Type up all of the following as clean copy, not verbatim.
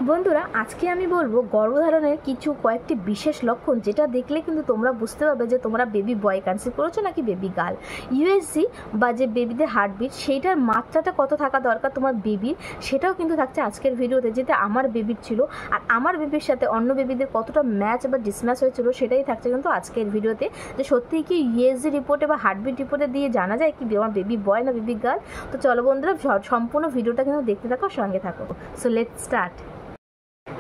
বন্ধুরা, আজকে আমি বলবো গর্ভধারণের কিছু কয়েকটি বিশেষ লক্ষণ যেটা দেখলে কিন্তু তোমরা বুঝতে পারবে যে তোমরা বেবি বয় কনসিভ করেছো নাকি বেবি গার্ল। ইউএসজি বা যে বেবিদের হার্টবিট সেইটার মাত্রাটা কত থাকা দরকার তোমার বেবির, সেটাও কিন্তু থাকছে আজকের ভিডিওতে। যেটা আমার বেবির ছিল আর আমার বেবির সাথে অন্য বেবিদের কতটা ম্যাচ বা ডিসম্যাচ হয়েছিল সেটাই থাকছে কিন্তু আজকের ভিডিওতে। যে সত্যিই কি ইউএসজি রিপোর্টে বা হার্টবিট রিপোর্টে দিয়ে জানা যায় কি আমার বেবি বয় না বেবি গার্ল। তো চলো বন্ধুরা, সম্পূর্ণ ভিডিওটা কিন্তু দেখতে থাকো, সঙ্গে থাকো। So let's start.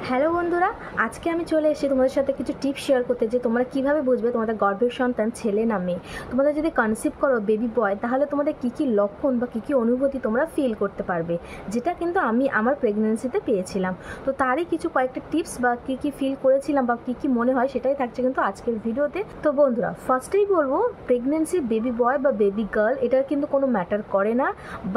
হ্যালো বন্ধুরা, আজকে আমি চলে এসেছি তোমাদের সাথে কিছু টিপস শেয়ার করতে যে তোমরা কিভাবে বুঝবে তোমাদের গর্ভের সন্তান ছেলে না মেয়ে। তোমাদের যদি কনসিভ করো বেবি বয়, তাহলে তোমাদের কী কী লক্ষণ বা কী কী অনুভূতি তোমরা ফিল করতে পারবে, যেটা কিন্তু আমি আমার প্রেগনেন্সিতে পেয়েছিলাম। তো তারই কিছু কয়েকটা টিপস বা কী কী ফিল করেছিলাম বা কী কী মনে হয় সেটাই থাকছে কিন্তু আজকের ভিডিওতে। তো বন্ধুরা, ফার্স্টেই বলবো প্রেগনেন্সি বেবি বয় বা বেবি গার্ল এটার কিন্তু কোনো ম্যাটার করে না।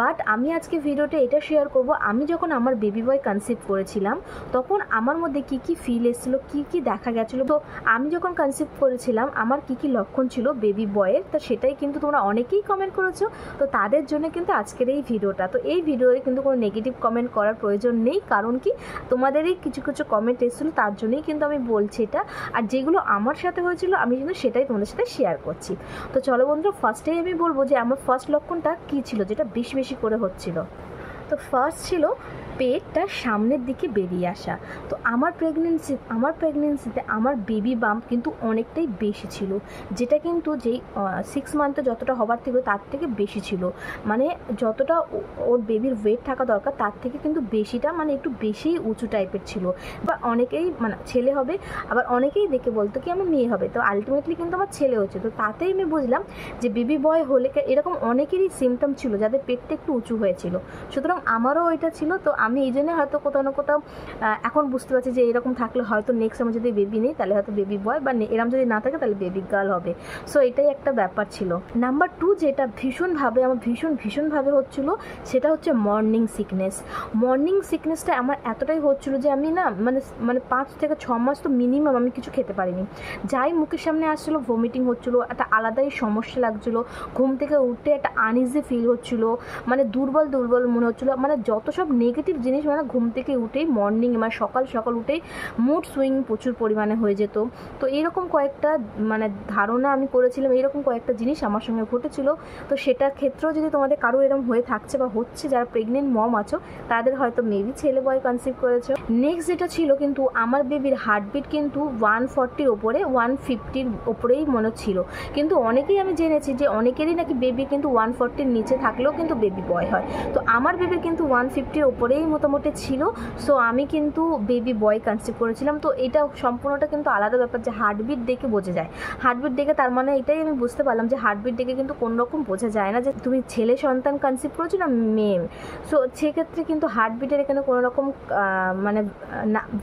বাট আমি আজকে ভিডিওতে এটা শেয়ার করব, আমি যখন আমার বেবি বয় কনসিভ করেছিলাম তখন আমার মধ্যে কী কী ফিল এসেছিলো, কী কী দেখা গেছিলো। তো আমি যখন কনসিভ করেছিলাম আমার কী কী লক্ষণ ছিল বেবি বয়ের, তো সেটাই কিন্তু তোমরা অনেকেই কমেন্ট করেছো। তো তাদের জন্য কিন্তু আজকের এই ভিডিওটা। তো এই ভিডিওতে কিন্তু কোনো নেগেটিভ কমেন্ট করার প্রয়োজন নেই, কারণ কি তোমাদেরই কিছু কিছু কমেন্ট এসেছিলো, তার জন্যই কিন্তু আমি বলছি এটা। আর যেগুলো আমার সাথে হয়েছিল আমি কিন্তু সেটাই তোমাদের সাথে শেয়ার করছি। তো চলো বন্ধুরা, ফার্স্টেই আমি বলবো যে আমার ফার্স্ট লক্ষণটা কী ছিল যেটা বেশি বেশি করে হচ্ছিল। তো ফার্স্ট ছিল পেটটা সামনের দিকে বেরিয়ে আসা। তো আমার প্রেগনেন্সিতে আমার বেবি বাম্প কিন্তু অনেকটাই বেশি ছিল, যেটা কিন্তু যেই 6 মান্থে যতটা হবার থেকে তার থেকে বেশি ছিল। মানে যতটা ওর বেবির ওয়েট থাকা দরকার তার থেকে কিন্তু বেশিটা, মানে একটু বেশিই উঁচু টাইপের ছিল। বা অনেকেই মানে ছেলে হবে, আবার অনেকেই দেখে বলতো কি আমার মেয়ে হবে। তো আলটিমেটলি কিন্তু আমার ছেলে হচ্ছে। তো তাতেই আমি বুঝলাম যে বেবি বয় হলে এরকম অনেকেরই সিমটম ছিল যাদের পেটটা একটু উঁচু হয়েছিল। সুতরাং আমারও ওইটা ছিল। তো আমি এই জন্য হয়তো কোথাও না কোথাও এখন বুঝতে পারছি যে এরকম থাকলে হয়তো নেক্সট আমার যদি বেবি নেই তাহলে হয়তো বেবি বয়, বা এরকম যদি না থাকে তাহলে বেবি গার্ল হবে। সো এটাই একটা ব্যাপার ছিল। নাম্বার 2 যেটা আমার ভীষণভাবে হচ্ছিলো সেটা হচ্ছে মর্নিং সিকনেসটা আমার এতটাই হচ্ছিলো যে আমি না মানে 5 থেকে 6 মাস তো মিনিমাম আমি কিছু খেতে পারিনি। যাই মুখের সামনে আসছিলো ভমিটিং হচ্ছিলো, একটা আলাদাই সমস্যা লাগছিলো। ঘুম থেকে উঠে একটা আনইজি ফিল হচ্ছিলো, মানে দুর্বল মনে হচ্ছিলো। মানে যত সব নেগেটিভ জিনিস, মানে ঘুম থেকে উঠেই মর্নিং মানে সকাল উঠেই মুড সুইং প্রচুর পরিমাণে হয়ে যেত। তো এইরকম কয়েকটা মানে ধারণা আমি করেছিলাম, এইরকম কয়েকটা জিনিস আমার সঙ্গে ঘটেছিল। তো সেটার ক্ষেত্রেও যদি তোমাদের কারো এরকম হয়ে থাকছে বা হচ্ছে, যারা প্রেগনেন্ট মম আছো তাদের হয়তো মেবি ছেলে বয় কনসিভ করেছো। নেক্সট যেটা ছিল কিন্তু আমার বেবির হার্টবিট কিন্তু 140-র ওপরে, 150-র ওপরেই মনে ছিল। কিন্তু অনেকেই আমি জেনেছি যে অনেকেরই নাকি বেবি কিন্তু 140-র নিচে থাকলেও কিন্তু বেবি বয় হয়। তো আমার বেবির কিন্তু 150-র ওপরেই মোটামুটি ছিল। সো আমি কিন্তু বেবি বয় কনসিভ করেছিলাম। তো এটা সম্পূর্ণটা কিন্তু আলাদা ব্যাপার যে হার্টবিট দেখে বোঝা যায়। হার্টবিট দেখে তার মানে এটাই আমি বুঝতে পারলাম যে হার্টবিট দেখে কিন্তু কোনোরকম বোঝা যায় না যে তুমি ছেলে সন্তান কনসিভ করেছো না মেয়ে। সো সেক্ষেত্রে কিন্তু হার্টবিটের এখানে কোনো রকম মানে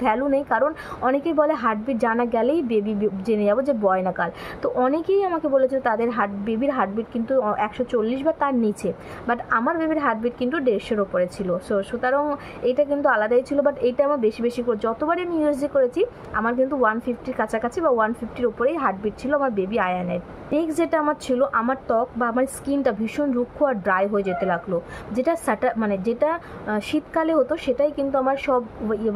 ভ্যালু নেই, কারণ অনেকেই বলে হার্টবিট জানা গেলেই বেবি জেনে যাবো যে বয় না গার্ল। তো অনেকেই আমাকে বলেছিল তাদের বেবির হার্টবিট কিন্তু 140 বা তার নিচে, বাট আমার বেবির হার্টবিট কিন্তু 150-র ওপরে ছিল। সুতরাং এইটা কিন্তু আলাদাই ছিল। বাট এইটা আমার বেশি করে যতবারই আমি ইউএসজি করেছি আমার কিন্তু 150-র কাছাকাছি বা 150-র ওপরেই হার্টবিট ছিল আমার বেবি আয়ানের। নেক্সট যেটা আমার ছিল, আমার ত্বক বা আমার স্কিনটা ভীষণ রুক্ষ আর ড্রাই হয়ে যেতে লাগলো। যেটা যেটা শীতকালে হতো সেটাই কিন্তু আমার সব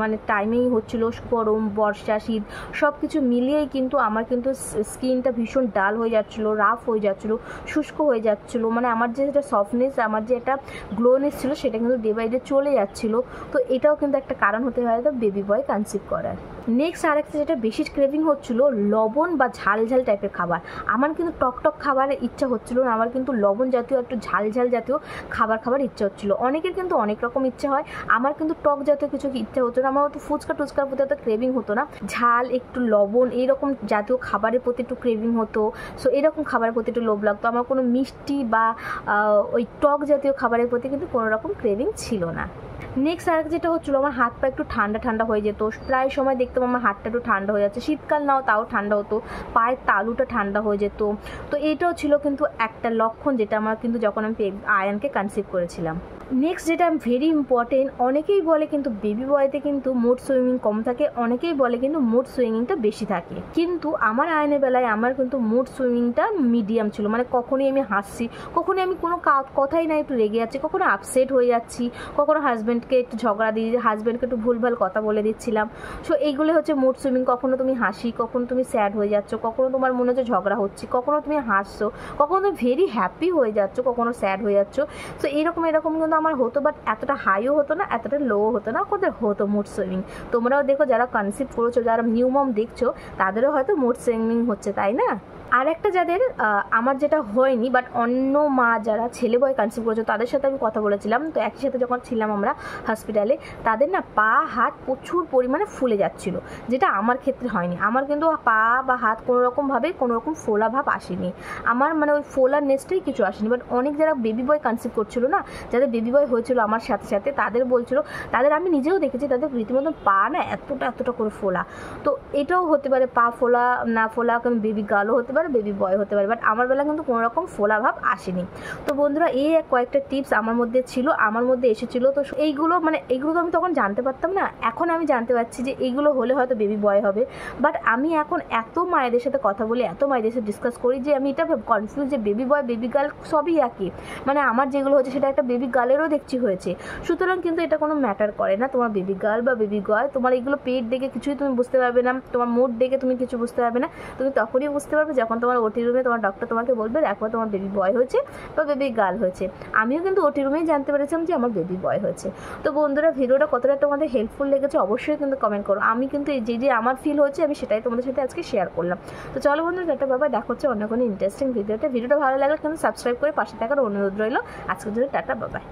মানে টাইমেই হচ্ছিল। গরম, বর্ষা, শীত সব কিছু মিলিয়েই কিন্তু আমার কিন্তু স্কিনটা ভীষণ ডাল হয়ে যাচ্ছিলো, রাফ হয়ে যাচ্ছিলো, শুষ্ক হয়ে যাচ্ছিলো। মানে আমার যে একটা সফটনেস, আমার যে একটা গ্লোনেস ছিল সেটা কিন্তু ডে বাই ডে চলে যাচ্ছিলো। তো এটাও কিন্তু একটা কারণ হতে হয় বেবি বয় কনসিভ করার। নেক্সট আরেকটা যেটা বেশি ক্রেভিং হচ্ছিলো, লবণ বা ঝাল টাইপের খাবার। আমার কিন্তু টক খাবারের ইচ্ছা হচ্ছিলো না, আমার কিন্তু লবণ জাতীয় একটু ঝাল জাতীয় খাবার ইচ্ছা হচ্ছিলো। অনেকের কিন্তু অনেক রকম ইচ্ছা হয়, আমার কিন্তু টক জাতীয় কিছু ইচ্ছা হতো না। আমার হয়তো টুচকার প্রতি এত ক্রেভিং হতো না, ঝাল একটু লবণ এইরকম জাতীয় খাবারের প্রতি একটু ক্রেভিং হতো। সো এরকম খাবারের প্রতি একটু লোভ লাগতো। আমার কোনো মিষ্টি বা ওই টক জাতীয় খাবারের প্রতি কিন্তু কোনো রকম ক্রেভিং ছিল না। নেক্সট আর যেটা হচ্ছিলো, আমার হাত পা একটু ঠান্ডা হয়ে যেত। প্রায় সময় দেখতাম আমার হাতটা একটু ঠান্ডা হয়ে যাচ্ছে, শীতকাল নাও তাও ঠান্ডা হতো, পায়ের তালুটা ঠান্ডা হয়ে যেত। তো এইটাও ছিল কিন্তু একটা লক্ষণ যেটা আমার কিন্তু যখন আমি আয়ানকে কনসিভ করেছিলাম। নেক্সট যেটা ভেরি ইম্পর্টেন্ট, অনেকেই বলে কিন্তু বেবি বয়তে কিন্তু মুড সুইংিং কম থাকে, অনেকেই বলে কিন্তু মুড সুইংিংটা বেশি থাকে। কিন্তু আমার আয়নের বেলায় আমার কিন্তু মুড সুইংিংটা মিডিয়াম ছিল, মানে কখনই আমি হাসছি, কখনই আমি কোনো কথাই না একটু রেগে যাচ্ছি, কখনো আপসেট হয়ে যাচ্ছি, কখনো হাজব্যান্ডকে একটু ঝগড়া দিয়ে হাজব্যান্ডকে একটু ভুলভাল কথা বলে দিচ্ছিলাম। সো এইগুলো হচ্ছে মুড সুইংিং। কখনো তুমি হাসি, কখনো তুমি স্যাড হয়ে যাচ্ছ, কখনো তোমার মনে হচ্ছে ঝগড়া হচ্ছে, কখনো তুমি হাসছো, কখনো তুমি ভেরি হ্যাপি হয়ে যাচ্ছ, কখনো স্যাড হয়ে যাচ্ছ। সো এরকম কিন্তু আমার হতো, বাট এতটা হাইও হতো না, এতটা লোও হতো না, ওদের হতো মুড সুইংিং। তোমরাও দেখো যারা কনসিভ করেছো, যারা নিউ মম দেখছো, তাদেরও হয়তো মুড সুইংিং হচ্ছে, তাই না? আর একটা যাদের আমার যেটা হয়নি, বাট অন্য মা যারা ছেলে বয় কনসিভ করেছো তাদের সাথে আমি কথা বলেছিলাম, তো একই সাথে যখন ছিলাম আমরা হসপিটালে, তাদের না পা হাত প্রচুর পরিমাণে ফুলে যাচ্ছিলো, যেটা আমার ক্ষেত্রে হয়নি। আমার কিন্তু পা বা হাত কোনোরকমভাবে কোনোরকম ফোলা ভাব আসেনি, আমার মানে ওই ফোলার নেসটাই কিছু আসেনি। বাট অনেক যারা বেবি বয় কনসিভ করছিল না, যাদের বেবি বয় হয়েছিল আমার সাথে সাথে, তাদের বলছিল, তাদের আমি নিজেও দেখেছি, তাদের রীতিমতো পা না এতটা করে ফোলা। তো এটাও হতে পারে, পা ফোলা না ফোলা, কারণ বেবি গার্লও হতে পারে, বেবি বয় হতে পারে, বাট আমার বেলা কিন্তু কোনো রকম ফোলা ভাব আসেনি। তো বন্ধুরা, এই কয়েকটা টিপস আমার মধ্যে ছিল, আমার মধ্যে এসেছিলো। তো এইগুলো তো আমি তখন জানতে পারতাম না, এখন আমি জানতে পারছি যে এইগুলো হলে হয়তো বেবি বয় হবে। বাট আমি এখন এত মায়েদের সাথে কথা বলি, এত মায়েদের সাথে ডিসকাস করি যে আমি এটা কনফিউজ যে বেবি বয় বেবি গার্ল সবই একই, মানে আমার যেগুলো হচ্ছে সেটা একটা বেবি গার্লেরও দেখছি হয়েছে। সুতরাং কিন্তু এটা কোনো ম্যাটার করে না, তোমার বেবি গার্ল বা বেবি বয়, তোমার এগুলো পেট দেখে কিছুই তুমি বুঝতে পারবে না, তোমার মুড দেখে তুমি কিছু বুঝতে পারবে না। তুমি তখনই বুঝতে পারবে যখন তোমার ওটি রুমে তোমার ডক্টর তোমাকে বলবে দেখো তোমার বেবি বয় হয়েছে বা বেবি গার্ল হয়েছে। আমিও কিন্তু ওটি রুমেই জানতে পেরেছিলাম যে আমার বেবি বয় হয়েছে। তো বন্ধুরা, ভিডিওটা কতটা তোমাদের হেল্পফুল লেগেছে অবশ্যই কিন্তু কমেন্ট করো। আমি কিন্তু যে আমার ফিল হচ্ছে আমি সেটাই তোমাদের সাথে আজকে শেয়ার করলাম। তো চলো বন্ধুরা, টাটা বাবা, দেখা হচ্ছে অন্য কোনো ইন্টারেস্টিং ভিডিওটা ভালো লাগলে কিন্তু সাবস্ক্রাইব করে পাশে থাকার অনুরোধ রইল। আজকের জন্য টাটা বাবাই।